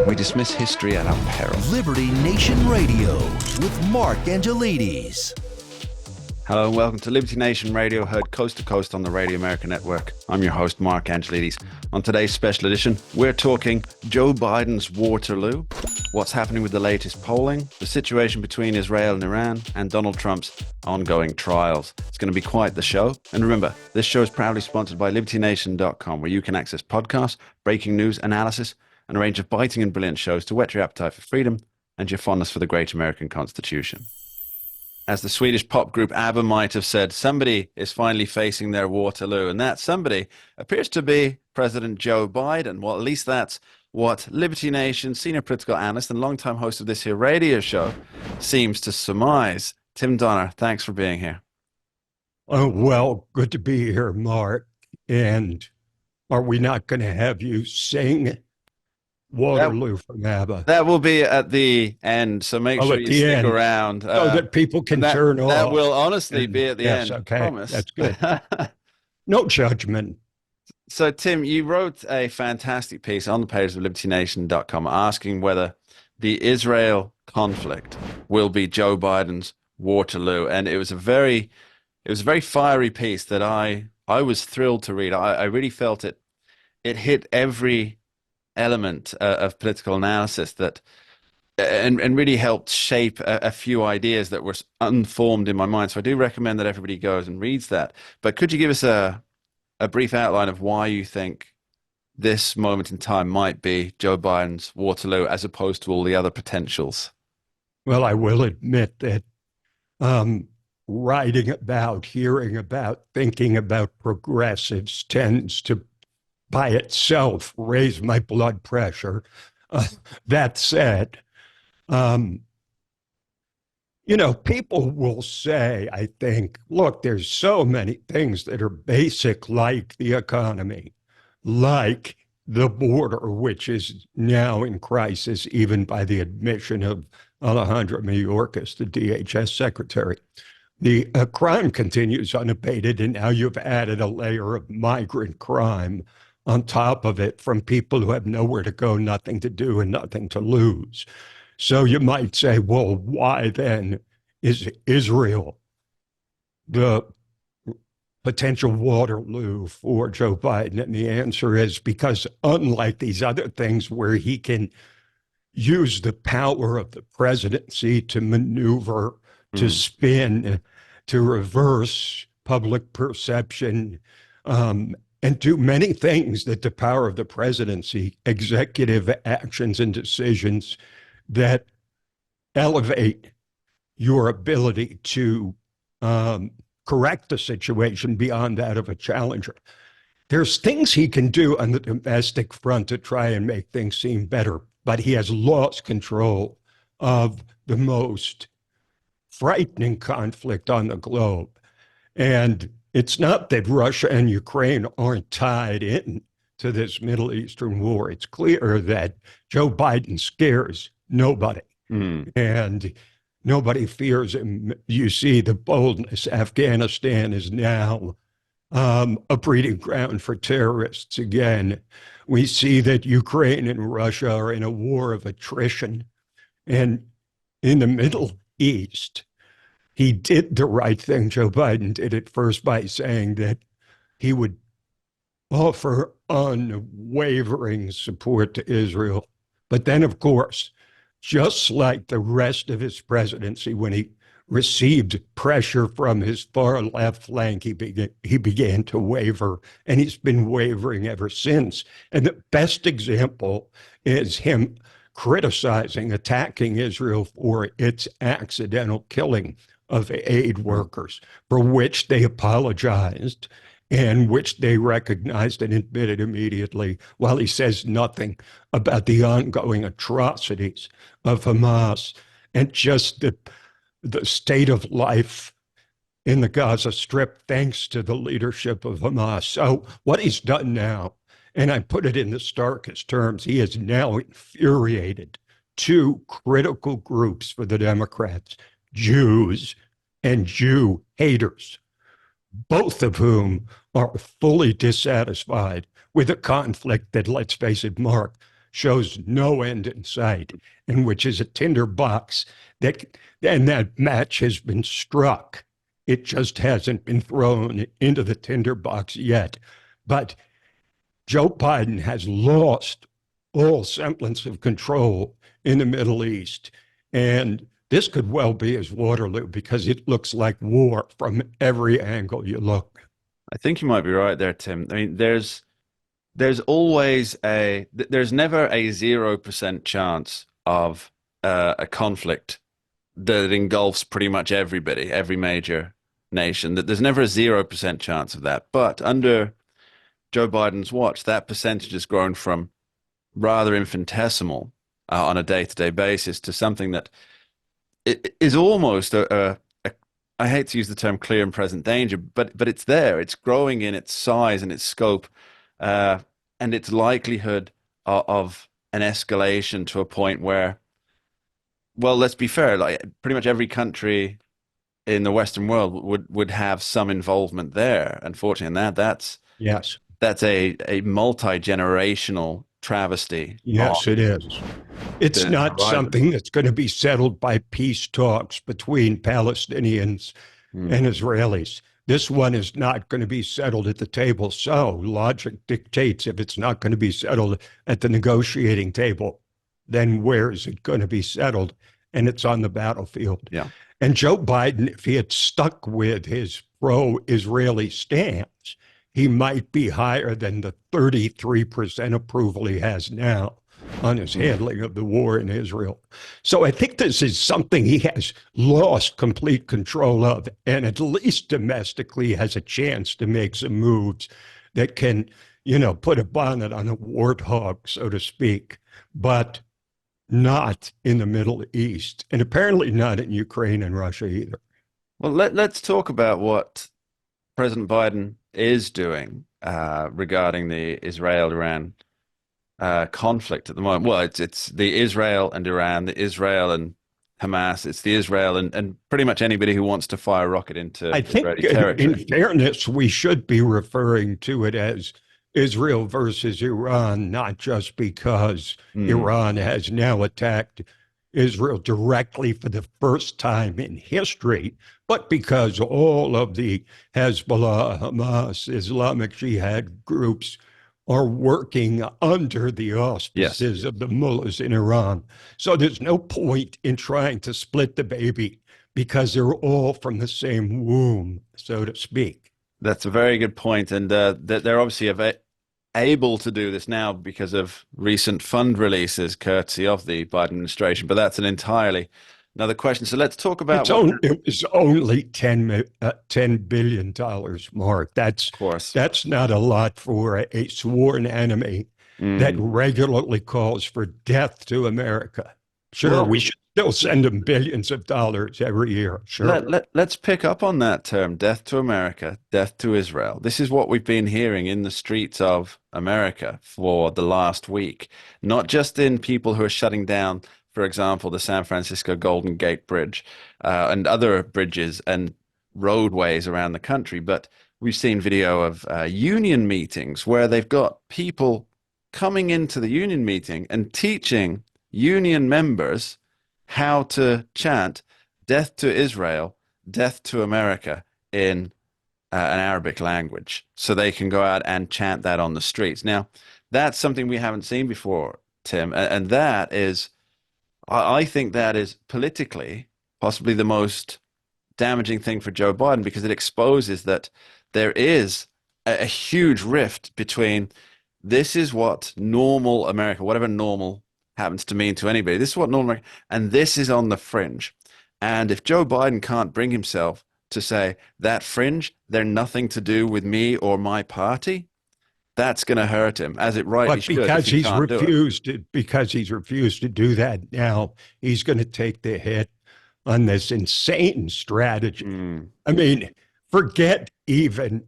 We dismiss history at our peril. Liberty Nation Radio with Mark Angelides. Hello and welcome to Liberty Nation Radio, heard coast to coast on the Radio America Network. I'm your host, Mark Angelides. On today's special edition, we're talking Joe Biden's Waterloo, what's happening with the latest polling, the situation between Israel and Iran, and Donald Trump's ongoing trials. It's going to be quite the show. And remember, this show is proudly sponsored by LibertyNation.com, where you can access podcasts, breaking news, analysis, and a range of biting and brilliant shows to whet your appetite for freedom and your fondness for the great American Constitution. As the Swedish pop group ABBA might have said, somebody is finally facing their Waterloo, and that somebody appears to be President Joe Biden. Well, at least that's what Liberty Nation senior political analyst and longtime host of this here radio show seems to surmise. Tim Donner, thanks for being here. Oh, well, good to be here, Mark. And are we not going to have you sing Waterloo from ABBA? That will be at the end, so make sure you stick around. So that people can turn off. That will honestly be at the end. Okay, promise. That's good. No judgment. So, Tim, you wrote a fantastic piece on the pages of LibertyNation.com asking whether the Israel conflict will be Joe Biden's Waterloo, and it was a very fiery piece that I was thrilled to read. I really felt it hit every element of political analysis that and really helped shape a few ideas that were unformed in my mind. So I do recommend that everybody goes and reads that. But could you give us a brief outline of why you think this moment in time might be Joe Biden's Waterloo as opposed to all the other potentials? Well, I will admit that writing about, hearing about, thinking about progressives tends to by itself raise my blood pressure. That said, people will say, I think, look, there's so many things that are basic, like the economy, like the border, which is now in crisis, even by the admission of Alejandro Mayorkas, the DHS secretary. The crime continues unabated, and now you've added a layer of migrant crime on top of it from people who have nowhere to go, nothing to do, and nothing to lose. So you might say, well, why then is Israel the potential Waterloo for Joe Biden? And the answer is because unlike these other things where he can use the power of the presidency to maneuver, to spin, to reverse public perception, and do many things that the power of the presidency, executive actions and decisions that elevate your ability to correct the situation beyond that of a challenger. There's things he can do on the domestic front to try and make things seem better, but he has lost control of the most frightening conflict on the globe. And it's not that Russia and Ukraine aren't tied in to this Middle Eastern war. It's clear that Joe Biden scares nobody, and nobody fears him. You see the boldness. Afghanistan is now a breeding ground for terrorists again. We see that Ukraine and Russia are in a war of attrition. And in the Middle East, he did the right thing. Joe Biden did it first by saying that he would offer unwavering support to Israel. But then, of course, just like the rest of his presidency, when he received pressure from his far left flank, he began to waver, and he's been wavering ever since. And the best example is him criticizing, attacking Israel for its accidental killing of aid workers, for which they apologized and which they recognized and admitted immediately, while he says nothing about the ongoing atrocities of Hamas and just the state of life in the Gaza Strip, thanks to the leadership of Hamas. So what he's done now, and I put it in the starkest terms, he has now infuriated two critical groups for the Democrats, Jews and Jew haters, both of whom are fully dissatisfied with a conflict that, let's face it, Mark, shows no end in sight, and which is a tinderbox and that match has been struck. It just hasn't been thrown into the tinderbox yet. But Joe Biden has lost all semblance of control in the Middle East. And this could well be his Waterloo because it looks like war from every angle you look. I think you might be right there, Tim. I mean, there's there's never a 0% chance of a conflict that engulfs pretty much everybody, every major nation. That there's never a 0% chance of that. But under Joe Biden's watch, that percentage has grown from rather infinitesimal on a day-to-day basis to something that is almost I hate to use the term clear and present danger, but it's there. It's growing in its size and its scope, uh, and its likelihood of an escalation to a point where, well, let's be fair, like pretty much every country in the Western world would have some involvement there. Unfortunately, and Yes. that's a multi-generational travesty on Yes, it is. It's the not horizon. something that's going to be settled by peace talks between Palestinians Mm, and Israelis. This one is not going to be settled at the table. So logic dictates if it's not going to be settled at the negotiating table, then where is it going to be settled? And it's on the battlefield. yeah. And Joe Biden, if he had stuck with his pro-Israeli stance, he might be higher than the 33% approval he has now on his Mm. handling of the war in Israel. So I think this is something he has lost complete control of, and at least domestically has a chance to make some moves that can, put a bonnet on a warthog, so to speak, but not in the Middle East, and apparently not in Ukraine and Russia either. Well, let's talk about what President Biden is doing regarding the Israel-Iran conflict at the moment. Well, it's the Israel and Iran, the Israel and Hamas, it's the Israel and pretty much anybody who wants to fire a rocket into I Israeli think, in territory. fairness, we should be referring to it as Israel versus Iran, not just because Mm, Iran has now attacked Israel directly for the first time in history, but because all of the Hezbollah, Hamas, Islamic Jihad groups are working under the yes. auspices of the mullahs in Iran. So there's no point in trying to split the baby because they're all from the same womb, so to speak. That's a very good point, and they're obviously able to do this now because of recent fund releases, courtesy of the Biden administration. But that's an entirely another question. So let's talk about what, of It was only $10 billion, Mark. course. That's not a lot for a sworn enemy that Mm. regularly calls for death to America. Sure, Well, we should still send them billions of dollars every year. Sure. let's pick up on that term, death to America, death to Israel. This is what we've been hearing in the streets of America for the last week, not just in people who are shutting down, for example, the San Francisco Golden Gate Bridge and other bridges and roadways around the country, but we've seen video of union meetings where they've got people coming into the union meeting and teaching union members how to chant death to Israel, death to America in an Arabic language. So they can go out and chant that on the streets. Now, that's something we haven't seen before, Tim. And that is, I think that is politically possibly the most damaging thing for Joe Biden because it exposes that there is a huge rift between this is what normal America, whatever normal happens to mean to anybody, this is what normal America, and this is on the fringe. And if Joe Biden can't bring himself to say that fringe, they're nothing to do with me or my party, that's going to hurt him, as it rightly But should if he can't do it. because he's refused to do that now, he's going to take the hit on this insane strategy. Mm, I mean, forget even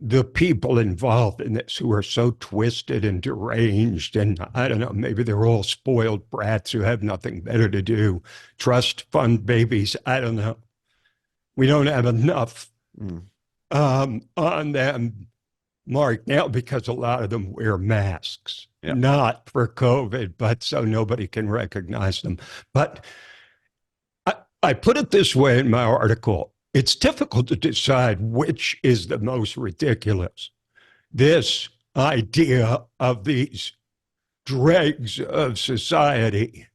the people involved in this who are so twisted and deranged, and I don't know, maybe they're all spoiled brats who have nothing better to do, trust fund babies. I don't know. We don't have enough mm. on them. Mark, now because a lot of them wear masks, Yep. not for COVID, but so nobody can recognize them. But I put it this way in my article. It's difficult to decide which is the most ridiculous. This idea of these dregs of society,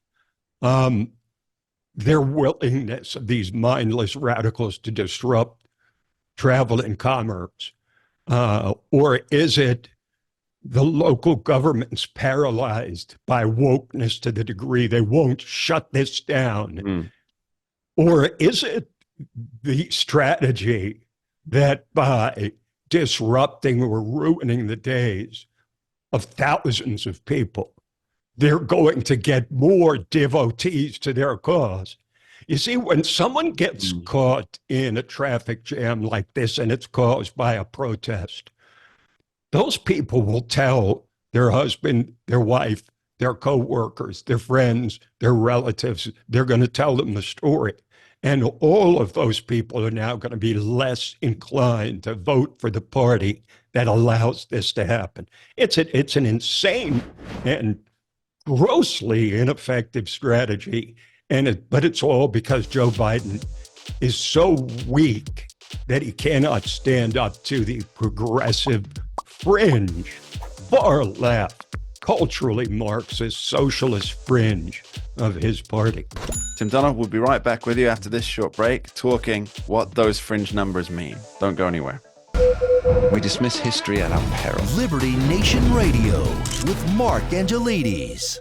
their willingness of these mindless radicals to disrupt travel and commerce, or is it the local governments paralyzed by wokeness to the degree they won't shut this down? Or is it the strategy that by disrupting or ruining the days of thousands of people, they're going to get more devotees to their cause? You see, when someone gets caught in a traffic jam like this and it's caused by a protest, those people will tell their husband, their wife, their coworkers, their friends, their relatives. They're going to tell them the story. And all of those people are now going to be less inclined to vote for the party that allows this to happen. It's an insane and grossly ineffective strategy. But it's all because Joe Biden is so weak that he cannot stand up to the progressive fringe, far left, culturally Marxist, socialist fringe of his party. Tim Donald will be right back with you after this short break, talking what those fringe numbers mean. Don't go anywhere. We dismiss history at our peril. Liberty Nation Radio with Mark Angelides.